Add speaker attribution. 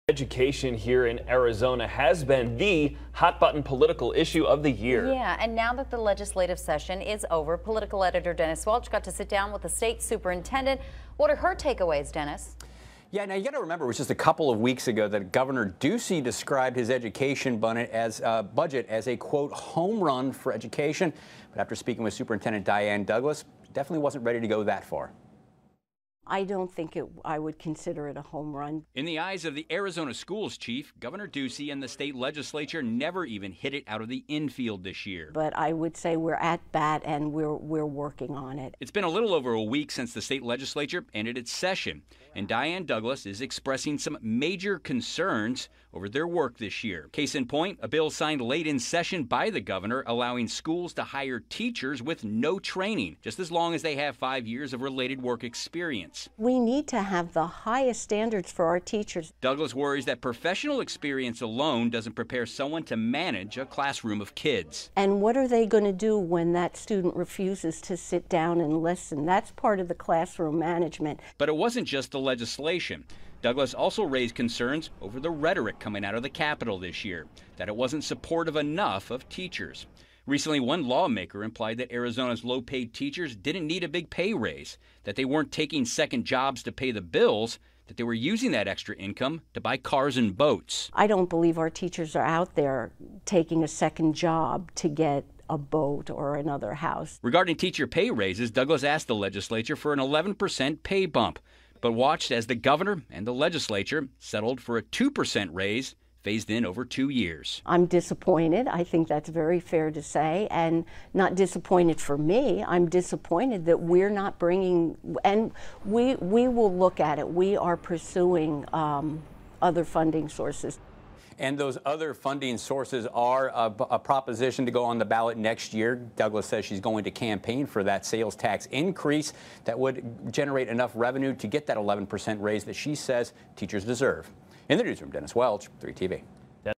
Speaker 1: Education here in Arizona has been the hot button political issue of the year.
Speaker 2: Yeah, and now that the legislative session is over, political editor Dennis Welch got to sit down with the state superintendent. What are her takeaways, Dennis?
Speaker 3: Yeah, now you got to remember, it was just a couple of weeks ago that Governor Ducey described his education budget as a, quote, home run for education. But after speaking with Superintendent Diane Douglas, definitely wasn't ready to go that far.
Speaker 4: I don't think I would consider it a home run.
Speaker 5: In the eyes of the Arizona schools chief, Governor Ducey and the state legislature never even hit it out of the infield this year.
Speaker 4: But I would say we're at bat and we're working on it.
Speaker 5: It's been a little over a week since the state legislature ended its session, and Diane Douglas is expressing some major concerns over their work this year. Case in point, a bill signed late in session by the governor allowing schools to hire teachers with no training, just as long as they have 5 years of related work experience.
Speaker 4: We need to have the highest standards for our teachers.
Speaker 5: Douglas worries that professional experience alone doesn't prepare someone to manage a classroom of kids.
Speaker 4: And what are they going to do when that student refuses to sit down and listen? That's part of the classroom management.
Speaker 5: But it wasn't just the legislation. Douglas also raised concerns over the rhetoric coming out of the Capitol this year, that it wasn't supportive enough of teachers. Recently, one lawmaker implied that Arizona's low-paid teachers didn't need a big pay raise, that they weren't taking second jobs to pay the bills, that they were using that extra income to buy cars and boats.
Speaker 4: I don't believe our teachers are out there taking a second job to get a boat or another house.
Speaker 5: Regarding teacher pay raises, Douglas asked the legislature for an 11% pay bump, but watched as the governor and the legislature settled for a 2% raise phased in over 2 years.
Speaker 4: I'm disappointed. I think that's very fair to say, and not disappointed for me. I'm disappointed that we're not bringing, and we will look at it. We are pursuing other funding sources.
Speaker 3: And those other funding sources are a proposition to go on the ballot next year. Douglas says she's going to campaign for that sales tax increase that would generate enough revenue to get that 11% raise that she says teachers deserve. In the newsroom, Dennis Welch, 3TV.